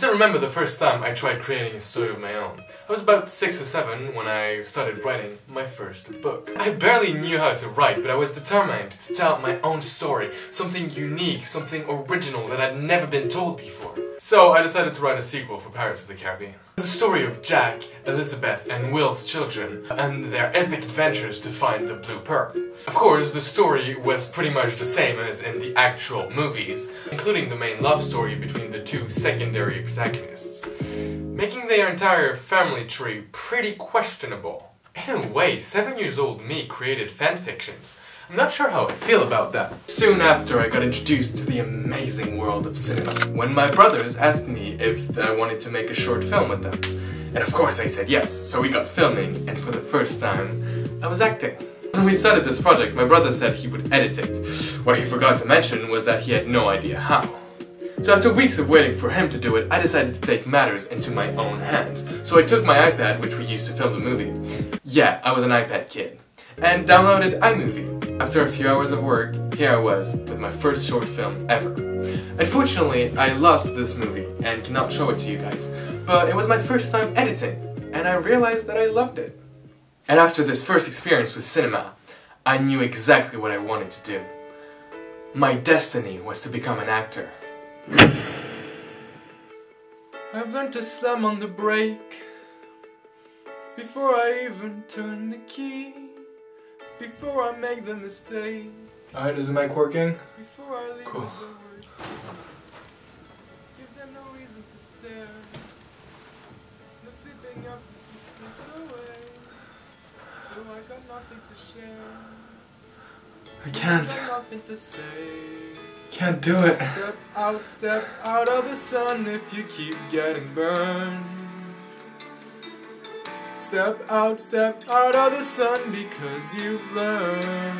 still remember the first time I tried creating a story of my own. I was about 6 or 7 when I started writing my first book. I barely knew how to write, but I was determined to tell my own story, something unique, something original that had never been told before. So I decided to write a sequel for Pirates of the Caribbean. It's the story of Jack, Elizabeth and Will's children and their epic adventures to find the Blue Pearl. Of course, the story was pretty much the same as in the actual movies, including the main love story between the two secondary protagonists, making their entire family tree pretty questionable. In a way, 7 years old me created fanfictions. I'm not sure how I feel about that. Soon after, I got introduced to the amazing world of cinema, when my brothers asked me if I wanted to make a short film with them. And of course I said yes, so we got filming, and for the first time, I was acting. When we started this project, my brother said he would edit it. What he forgot to mention was that he had no idea how. So after weeks of waiting for him to do it, I decided to take matters into my own hands. So I took my iPad, which we used to film the movie. Yeah, I was an iPad kid. And downloaded iMovie. After a few hours of work, here I was, with my first short film ever. Unfortunately, I lost this movie, and cannot show it to you guys, but it was my first time editing, and I realized that I loved it. And after this first experience with cinema, I knew exactly what I wanted to do. My destiny was to become an actor. I've learned to slam on the brake before I even turn the key. Before I make the mistake. Alright, is the mic working? Before I leave cool. Give them no reason to stare. No sleeping up if you sleep away. So I got nothing to share. I can't. I got nothing to say. Can't do it. Step out of the sun if you keep getting burned. Step out of the sun because you've learned,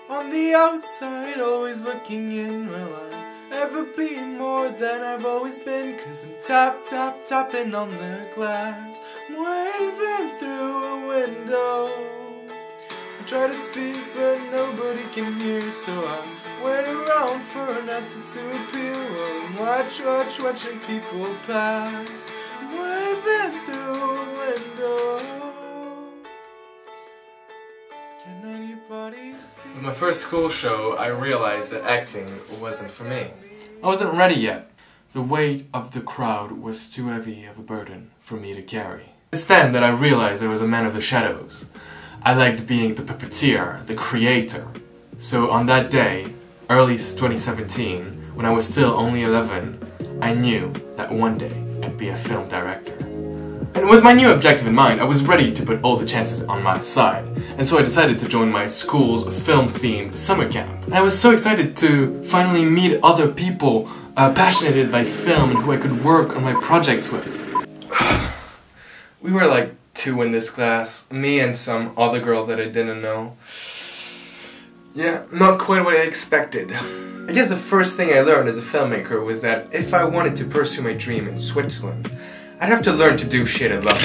On the outside, always looking in, will I ever be more than I've always been? Cause I'm tapping on the glass, I'm waving through a window. I try to speak but nobody can hear, so I wait around for an answer to appear. While I'm watching people pass, I'm waving through a window. Can anybody see? With my first school show, I realized that acting wasn't for me. I wasn't ready yet. The weight of the crowd was too heavy of a burden for me to carry. It's then that I realized I was a man of the shadows. I liked being the puppeteer, the creator. So on that day, early 2017, when I was still only 11, I knew that one day I'd be a film director. And with my new objective in mind, I was ready to put all the chances on my side. And so I decided to join my school's film-themed summer camp. And I was so excited to finally meet other people passionate by film and who I could work on my projects with. We were like 2 in this class, me and some other girl that I didn't know. Yeah, not quite what I expected. I guess the first thing I learned as a filmmaker was that if I wanted to pursue my dream in Switzerland, I'd have to learn to do shit I love.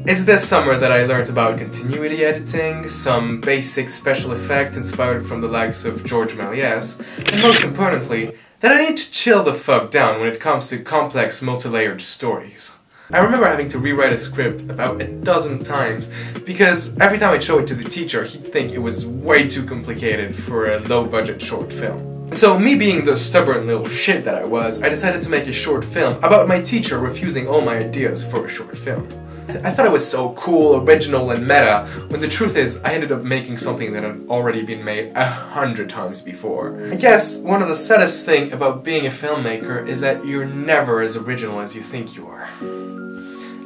It's this summer that I learned about continuity editing, some basic special effects inspired from the likes of George Méliès, and most importantly, that I need to chill the fuck down when it comes to complex, multi-layered stories. I remember having to rewrite a script about a dozen times because every time I'd show it to the teacher, he'd think it was way too complicated for a low-budget short film. And so, me being the stubborn little shit that I was, I decided to make a short film about my teacher refusing all my ideas for a short film. I thought it was so cool, original, and meta, when the truth is, I ended up making something that had already been made 100 times before. I guess one of the saddest things about being a filmmaker is that you're never as original as you think you are.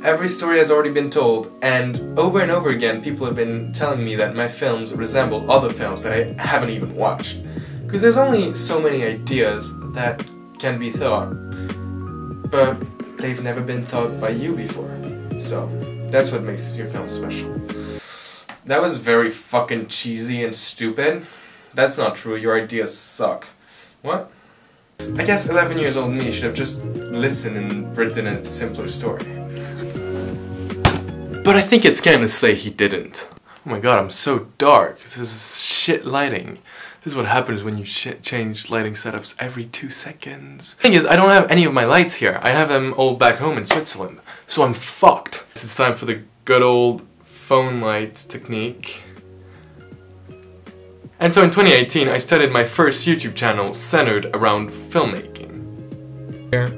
Every story has already been told, and over again people have been telling me that my films resemble other films that I haven't even watched. Because there's only so many ideas that can be thought, but they've never been thought by you before. So, that's what makes your film special. That was very fucking cheesy and stupid. That's not true, your ideas suck. What? I guess 11 years old me should have just listened and written a simpler story. But I think it's kind of say he didn't. Oh my god, I'm so dark. This is shit lighting. This is what happens when you change lighting setups every 2 seconds. The thing is, I don't have any of my lights here. I have them all back home in Switzerland. So I'm fucked. It's time for the good old phone light technique. And so in 2018, I started my first YouTube channel centered around filmmaking. Here,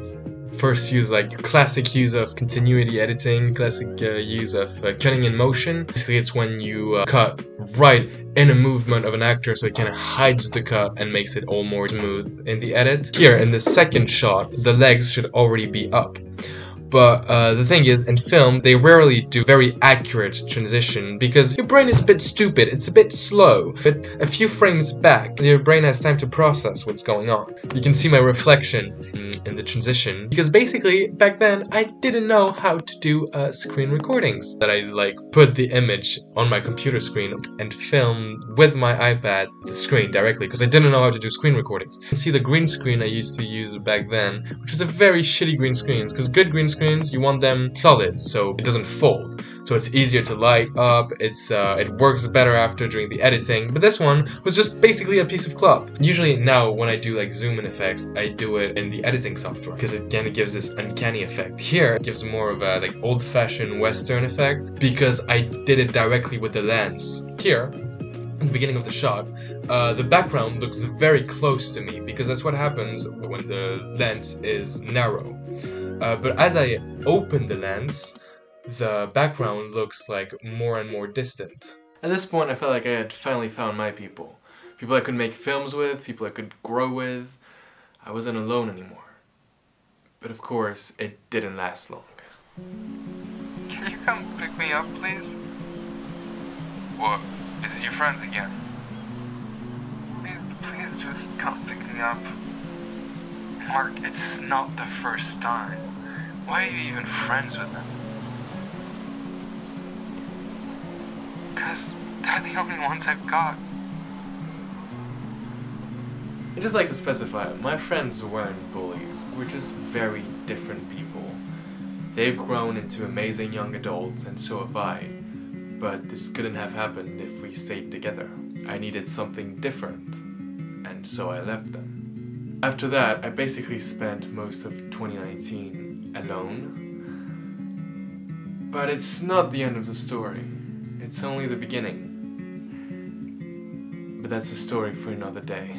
first use classic use of continuity editing, classic use of cutting in motion. Basically it's when you cut right in a movement of an actor so it kind of hides the cut and makes it all more smooth in the edit. Here in the second shot, the legs should already be up. But the thing is, in film, they rarely do very accurate transition because your brain is a bit stupid, it's a bit slow. But a few frames back, your brain has time to process what's going on. You can see my reflection in the transition because basically, back then, I didn't know how to do screen recordings. That I put the image on my computer screen and film with my iPad the screen directly because I didn't know how to do screen recordings. You can see the green screen I used to use back then, which was a very shitty green screen because good green screens, you want them solid so it doesn't fold, so it's easier to light up, it works better after during the editing. But this one was just basically a piece of cloth. Usually now when I do zoom in effects, I do it in the editing software because it kind of gives this uncanny effect. Here it gives more of a old-fashioned western effect because I did it directly with the lens. Here in the beginning of the shot, the background looks very close to me because that's what happens when the lens is narrow. But as I open the lens, the background looks more and more distant. At this point, I felt like I had finally found my people. People I could make films with, people I could grow with. I wasn't alone anymore. But of course, it didn't last long. Can you come pick me up, please? What? Is it your friends again? Please just come pick me up. Mark, it's not the first time. Why are you even friends with them? Because they're the only ones I've got. I just like to specify, my friends weren't bullies. We're just very different people. They've grown into amazing young adults, and so have I. But this couldn't have happened if we stayed together. I needed something different, and so I left them. After that, I basically spent most of 2019 alone. But it's not the end of the story. It's only the beginning. But that's a story for another day.